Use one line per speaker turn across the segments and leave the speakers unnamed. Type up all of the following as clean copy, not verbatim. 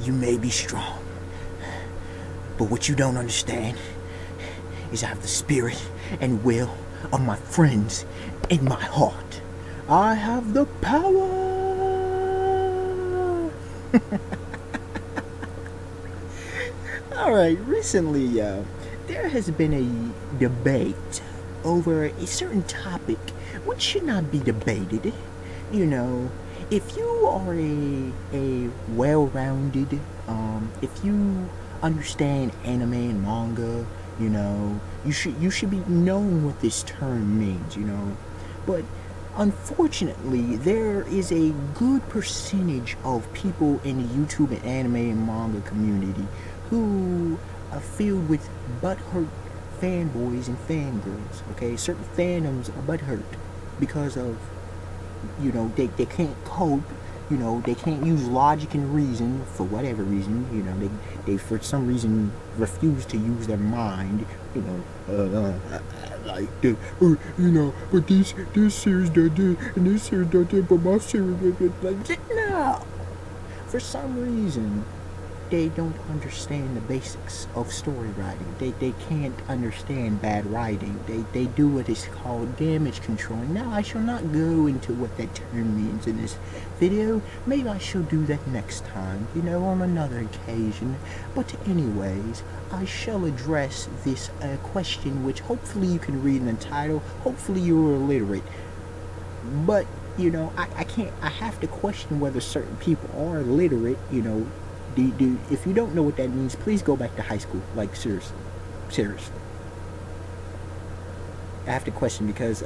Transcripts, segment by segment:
You may be strong, but what you don't understand is I have the spirit and will of my friends in my heart. I have the power. Alright, recently, there has been a debate over a certain topic which should not be debated. You know, if you are a well-rounded, if you understand anime and manga, you know, you should be knowing what this term means, you know. But unfortunately, there is a good percentage of people in the YouTube and anime and manga community who are filled with butthurt fanboys and fangirls, okay? Certain fandoms are butthurt because of, you know, they can't cope, you know, they can't use logic and reason for whatever reason, you know, they for some reason refuse to use their mind, you know, like, you know, but this series does this, and this series does this, but my series does this, like, no! For some reason, they don't understand the basics of story writing. They can't understand bad writing. They do what is called damage control. Now, I shall not go into what that term means in this video. Maybe I shall do that next time, you know, on another occasion. But anyways, I shall address this question, which hopefully you can read in the title. Hopefully you're illiterate. But, you know, I have to question whether certain people are illiterate, you know. If you don't know what that means, please go back to high school. Like, seriously. I have to question because,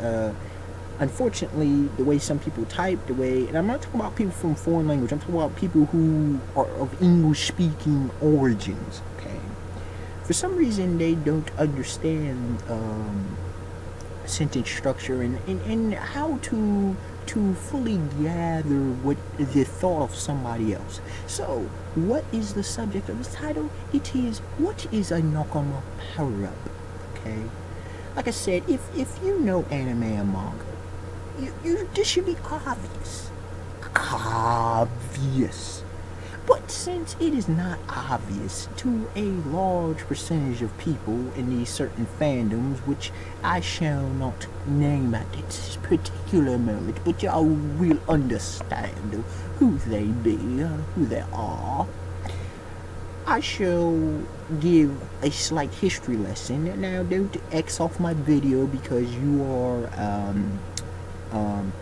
unfortunately, the way some people type, and I'm not talking about people from foreign language, I'm talking about people who are of English-speaking origins, okay? For some reason, they don't understand, sentence structure and how to fully gather what the thought of somebody else. So, what is the subject of this title? It is, what is a Nakama power-up? Okay? Like I said, if you know anime and manga, this should be obvious. Obvious. But since it is not obvious to a large percentage of people in these certain fandoms, which I shall not name at this particular moment, but y'all will understand who they be, who they are, I shall give a slight history lesson. Now, don't X off my video because you are,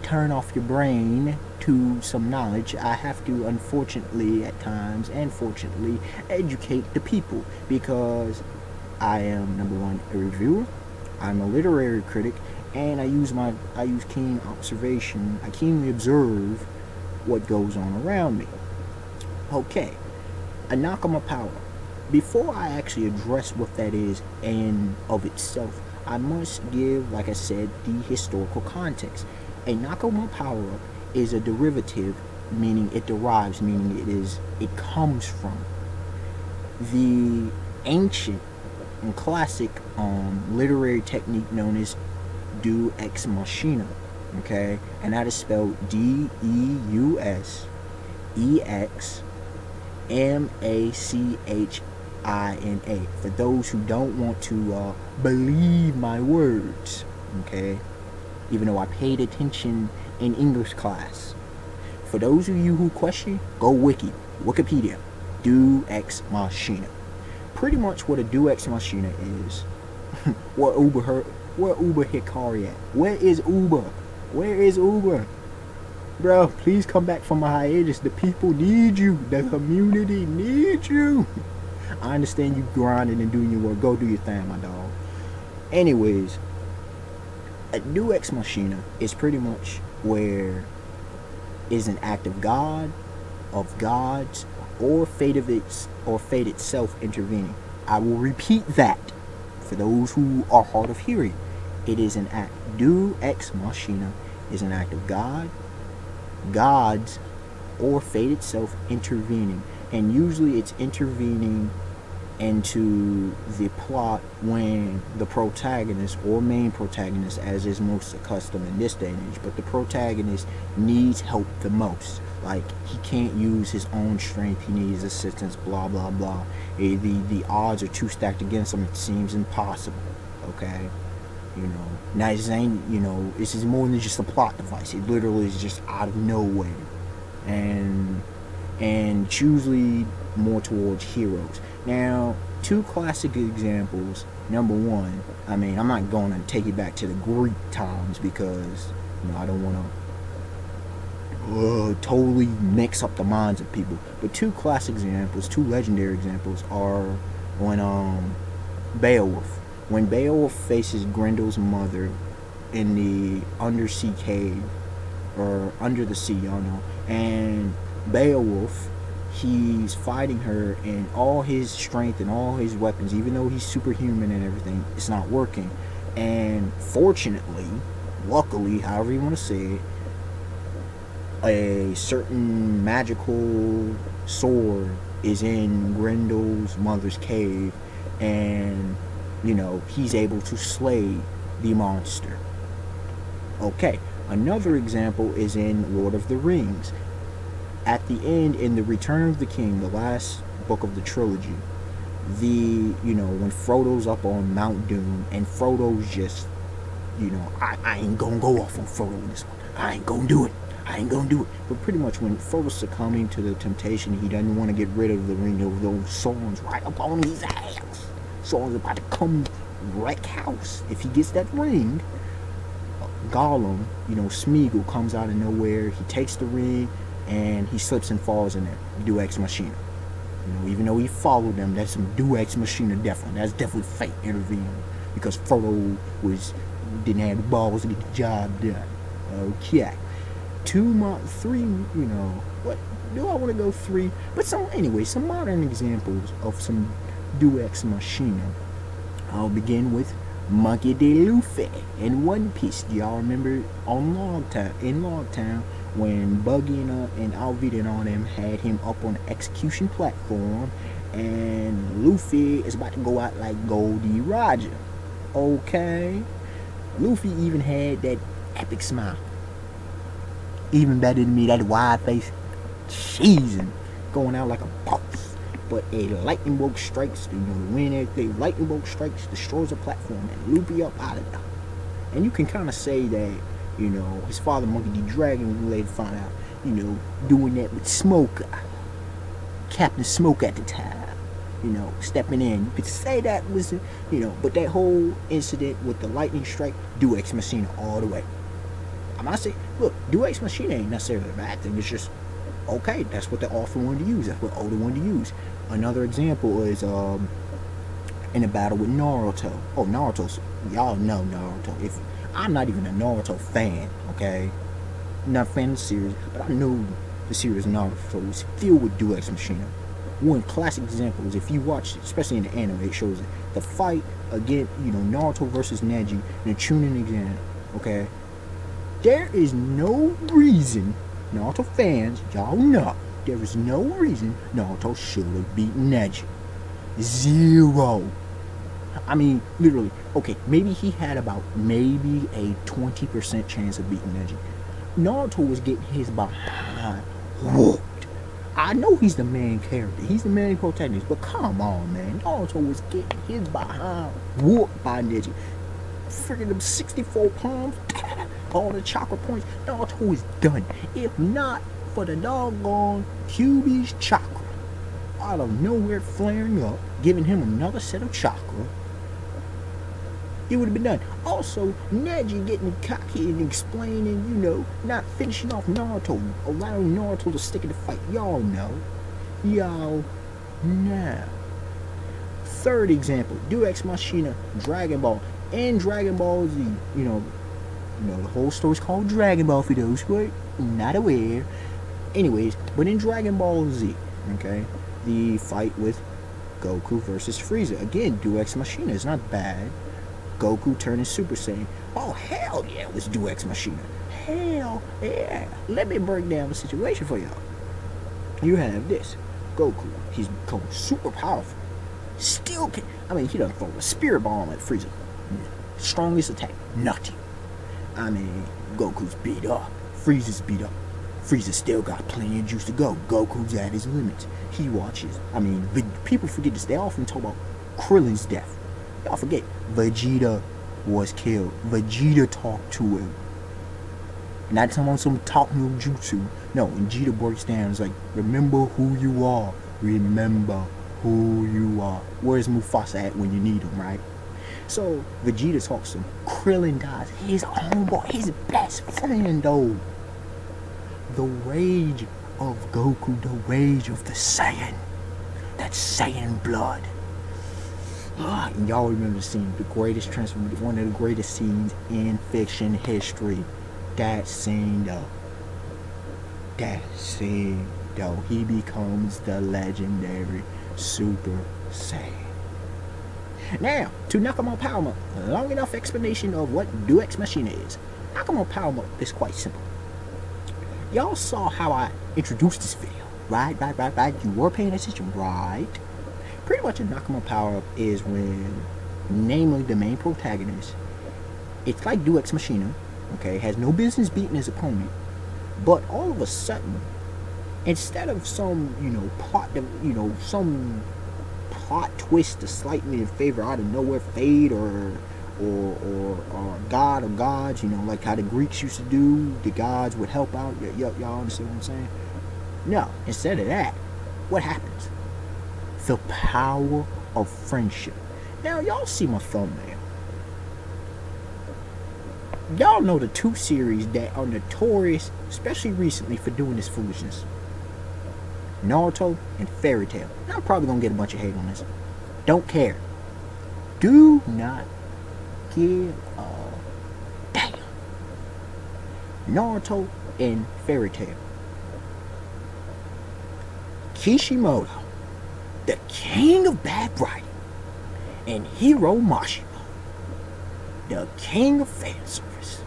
turn off your brain to some knowledge. I have to, unfortunately, at times, and fortunately, educate the people because I am, number one, a reviewer, I'm a literary critic, and I use keen observation. I keenly observe what goes on around me. Okay, a Nakama power. Before I actually address what that is and of itself, I must give, like I said, the historical context. A Nakama power-up is a derivative, meaning it derives, meaning it comes from the ancient and classic literary technique known as Deus Ex Machina, okay? And that is spelled DEUSEXMACHINA, for those who don't want to believe my words, okay? Even though I paid attention in English class. For those of you who question, go Wikipedia, Deus Ex Machina. Pretty much what a Deus Ex Machina is. Where Uber Hikari at? Where is Uber? Where is Uber? Bro, please come back from a hiatus. The people need you. The community needs you. I understand you grinding and doing your work. Go do your thing, my dog. Anyways, a Deus Ex Machina is pretty much where is an act of God, of gods, or fate itself intervening. I will repeat that for those who are hard of hearing. It is an act. Deus Ex Machina is an act of God, gods, or fate itself intervening. And usually it's intervening into the plot when the protagonist, or main protagonist as is most accustomed in this day and age, but the protagonist needs help the most. Like, he can't use his own strength, he needs assistance, blah blah blah. The odds are too stacked against him, it seems impossible. Okay, you know, now this ain't, you know, this is more than just a plot device. It literally is just out of nowhere, and it's usually more towards heroes. Now, two classic examples. Number one, I mean, I'm not going to take it back to the Greek times because, you know, I don't want to totally mix up the minds of people. But two classic examples, two legendary examples, are when Beowulf. When Beowulf faces Grendel's mother in the undersea cave, or under the sea, y'all know, and Beowulf, he's fighting her, and all his strength and all his weapons, even though he's superhuman and everything, it's not working. And fortunately, luckily, however you want to say it, a certain magical sword is in Grendel's mother's cave, and, you know, he's able to slay the monster. Okay, another example is in Lord of the Rings. At the end, in the Return of the King, the last book of the trilogy, you know, when Frodo's up on Mount Doom, and Frodo's just, you know, I ain't gonna go off on Frodo in this one. I ain't gonna do it. I ain't gonna do it. But pretty much when Frodo's succumbing to the temptation, he doesn't want to get rid of the ring. Those Sauron's right up on his ass. Sauron's about to come wreck house. If he gets that ring, Gollum, you know, Smeagol comes out of nowhere. He takes the ring, and he slips and falls in there. Deus Ex Machina. You know, even though he followed them, that's some Deus Ex Machina definitely. That's definitely fate intervening, because Frodo didn't have the balls to get the job done. Okay. 3, you know, what do I want to go 3? But some modern examples of some Deus Ex Machina. I'll begin with Monkey D. Luffy in One Piece. Do y'all remember in Logtown when Buggy and Alvida and all them had him up on the execution platform, and Luffy is about to go out like Goldie Roger? Okay, Luffy even had that epic smile, even better than me, that wide face, cheesing, going out like a boss. But a lightning bolt strikes, you know, when a lightning bolt strikes, destroys the platform, and Luffy up out of there. And you can kind of say that, you know, his father, Monkey D. Dragon, we later find out, you know, doing that with Smoker, Captain Smoke at the time, you know, stepping in. You could say that was, you know, but that whole incident with the lightning strike, Deus Ex Machina all the way. I'm not saying, look, Deus Ex Machina ain't necessarily a bad thing. It's just, okay, that's what the author wanted to use. That's what Oda wanted to use. Another example is in a battle with Naruto. Oh, Naruto's, y'all know Naruto. If I'm not even a Naruto fan, okay, not a fan of the series, but I know the series Naruto is filled with Deus Ex Machina. One classic example is, if you watch, especially in the anime, it shows the fight again, you know, Naruto versus Neji in a Chunin exam. Okay, there is no reason, Naruto fans, y'all know, there is no reason Naruto should have beaten Neji. Zero. I mean, literally. Okay, maybe he had about maybe a 20% chance of beating Neji. Naruto was getting his behind whooped. I know he's the main character, he's the main protagonist, but come on, man, Naruto was getting his behind whooped by Neji. Freaking them 64 palms, all the chakra points, Naruto is done. If not for the doggone Kyuubi's chakra out of nowhere flaring up, giving him another set of chakra, it would have been done. Also, Neji getting cocky and explaining, you know, not finishing off Naruto, allowing Naruto to stick in the fight. Y'all know. Y'all know. Third example, Deus Ex Machina, Dragon Ball. In Dragon Ball Z, you know, the whole story's called Dragon Ball for those who are not aware. Anyways, but in Dragon Ball Z, okay, the fight with Goku versus Frieza. Again, Deus Ex Machina is not bad. Goku turning Super Saiyan. Oh, hell yeah, it was Deus Ex Machina. Hell yeah. Let me break down the situation for y'all. You have this. Goku, he's become super powerful. Still can. I mean, he done throw a spirit bomb at Frieza. Strongest attack, nothing. I mean, Goku's beat up. Frieza's beat up. Frieza still got plenty of juice to go. Goku's at his limits. He watches. I mean, people forget this. They often talk about Krillin's death. Y'all forget, Vegeta was killed. Vegeta talked to him. Not talking about some talk no jutsu. No, when Vegeta breaks down, it's like, remember who you are. Remember who you are. Where's Mufasa at when you need him, right? So, Vegeta talks to him. Krillin dies. His homeboy, his best friend, though. The rage of Goku, the rage of the Saiyan. That Saiyan blood. And y'all remember the scene, the greatest transformation, one of the greatest scenes in fiction history. That scene, though. That scene, though. He becomes the legendary Super Saiyan. Now, to Nakama Power Up, long enough explanation of what Deus Machina is. Nakama Power Up is quite simple. Y'all saw how I introduced this video, right? You were paying attention, right? Pretty much a Nakama Power Up is when, namely the main protagonist, it's like Deus Machina, okay, has no business beating his opponent, but all of a sudden, instead of some, some plot twist to slightly in favor out of nowhere, fate or god or gods, like how the Greeks used to do, the gods would help out. Y'all understand what I'm saying? No, instead of that, what happens? The power of friendship. Now, y'all see my thumbnail. Y'all know the two series that are notorious, especially recently, for doing this foolishness. Naruto and Fairy Tail. Now, I'm probably gonna get a bunch of hate on this. Don't care. Do not give a damn. Naruto and Fairy Tail. Kishimoto, the king of bad writing, and Hiro Mashima, the king of fan service.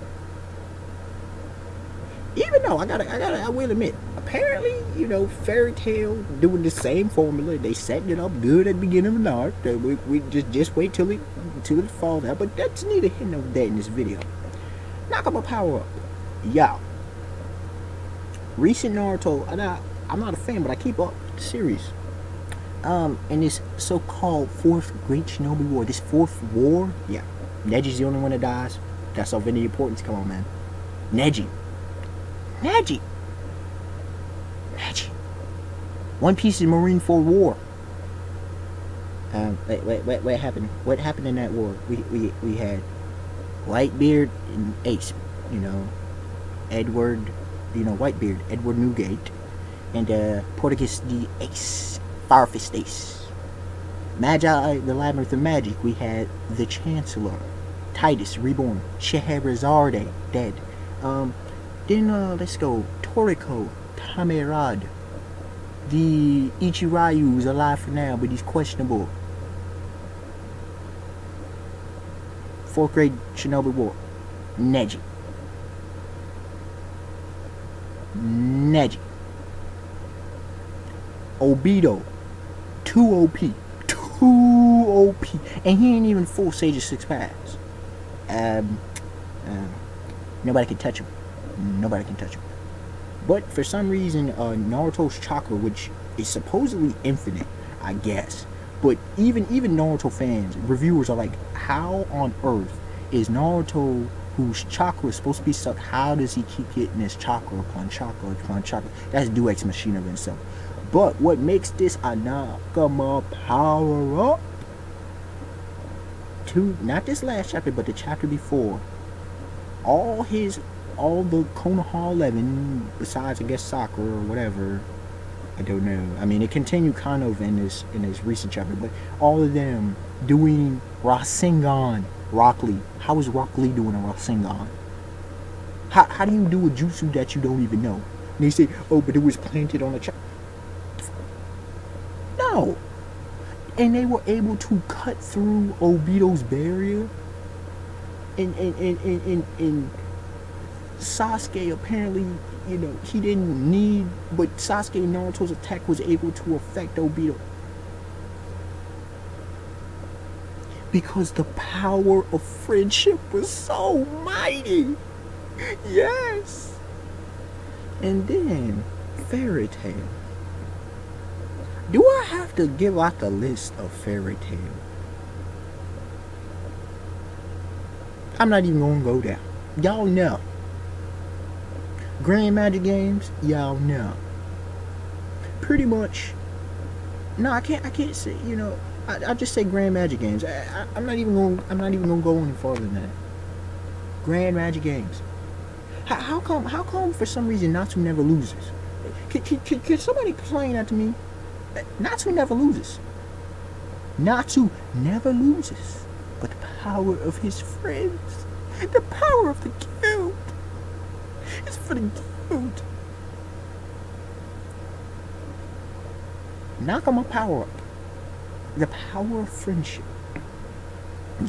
Even though I will admit, apparently, Fairy Tail doing the same formula. They setting it up good at the beginning of an arc. We just wait till it falls out. But that's neither here nor there in this video. Nakama Power Up, y'all. Recent Naruto, I'm not a fan, but I keep up the series. And this so-called fourth Great Shinobi War, this fourth war, yeah. Neji's the only one that dies. That's of any importance. Come on, man. Neji. One Piece is Marine for war. What happened? What happened in that war? We had Whitebeard and Ace. Edward. Whitebeard, Edward Newgate, and Portuguese the Ace, Firefist Ace. Magi, the Labyrinth of Magic. We had the Chancellor, Titus Reborn, Scheherazade dead. Then let's go. Toriko, Tamerade. The Ichiryu is alive for now, but he's questionable. Fourth grade Shinobi War. Neji. Obito. Too OP. And he ain't even full Sage of Six Paths. Nobody can touch him. But for some reason, Naruto's chakra, which is supposedly infinite, I guess. But even Naruto fans, reviewers are like, how on earth is Naruto, whose chakra is supposed to be sucked, how does he keep getting his chakra upon chakra upon chakra? That's Deus Machina of himself. But what makes this a Nakama Power Up? Not this last chapter, but the chapter before. All the Konoha 11, besides I guess Sakura or whatever, I don't know. I mean, it continued kind of in this recent chapter, but all of them doing Rasengan. Rock Lee. How is Rock Lee doing a Rasengan? How do you do a jutsu that you don't even know? And they say, oh, but it was planted on a chakra. No. And they were able to cut through Obito's barrier. And Sasuke apparently, he didn't need, but Sasuke Naruto's attack was able to affect Obito. Because the power of friendship was so mighty. Yes. And then, fairy tale. Do I have to give out the list of fairy tale? I'm not even gonna go there. Y'all know. Grand Magic Games, y'all know. Pretty much. No, I can't say. You know, I just say Grand Magic Games. I'm not even gonna go any farther than that. Grand Magic Games. How come for some reason Natsu never loses? Can somebody explain that to me? Natsu never loses. Natsu never loses. But the power of his friends, the power of the guild, is for the guild. Nakama power up. The power of friendship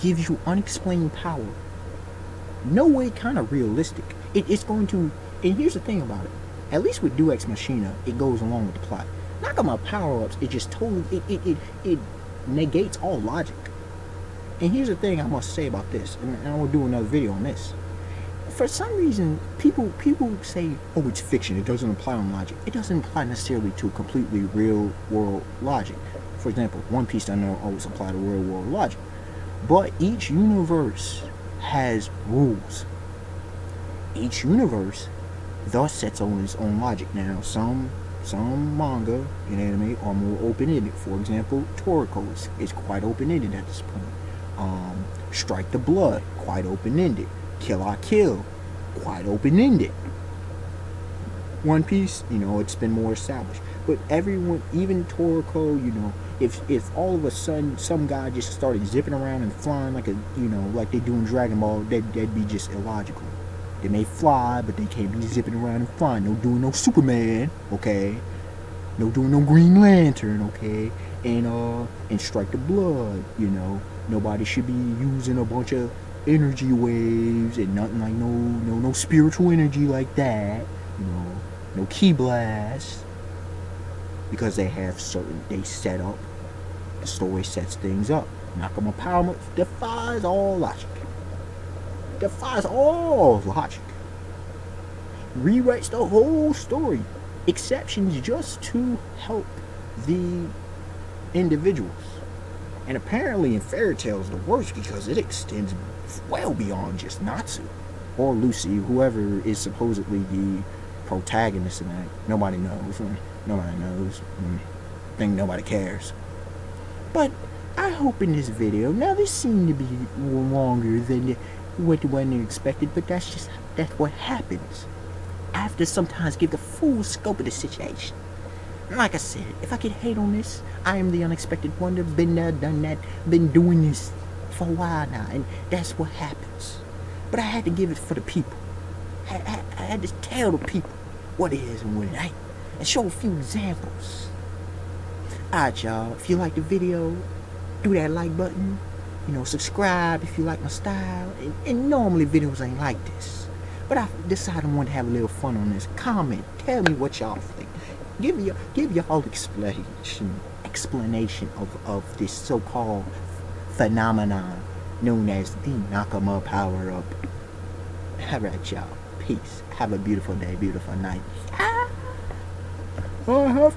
gives you unexplained power. No way kind of realistic. It's going to, and here's the thing about it. At least with Deus Ex Machina, it goes along with the plot. Nakama power-ups, it just totally, it negates all logic. And here's the thing I must say about this, and I will do another video on this. For some reason, people say, oh, it's fiction, it doesn't apply on logic. It doesn't apply necessarily to completely real-world logic. For example, One Piece doesn't always apply to real-world logic. But each universe has rules. Each universe thus sets on its own logic. Now, some manga and anime are more open-ended. For example, Toriko is quite open-ended at this point. Strike the Blood, quite open-ended. Kill la Kill, quite open-ended. One Piece, you know, it's been more established. But everyone, even Toriko, you know, if all of a sudden some guy just started zipping around and flying like a, you know, like they do in Dragon Ball, that'd be just illogical. They may fly, but they can't be zipping around and flying. No doing no Superman, okay? No doing no Green Lantern, okay? And Strike the Blood, you know. Nobody should be using a bunch of energy waves and nothing like no spiritual energy like that. You know, no Ki Blast. Because they set up, the story sets things up. Nakama Power defies all logic. Defies all logic. Rewrites the whole story. Exceptions just to help the individuals. And apparently in Fairy Tail is the worst because it extends well beyond just Natsu. Or Lucy, whoever is supposedly the protagonist in that. Nobody knows. Nobody knows. I think nobody cares. But I hope in this video, now this seemed to be longer than what wasn't expected, but that's what happens. I have to sometimes give the full scope of the situation. Like I said, if I could hate on this, I am the unexpected wonder, been there, done that, been doing this for a while now, and that's what happens. But I had to give it for the people. I had to tell the people what it is and what it ain't, and show a few examples. Alright, y'all, if you like the video, do that like button. You know, subscribe if you like my style. And normally videos ain't like this, but I decided I wanted to have a little fun on this. Comment, tell me what y'all think. Give y'all explanation of this so-called phenomenon known as the Nakama power-up. Alright, y'all. Peace. Have a beautiful day, beautiful night. I have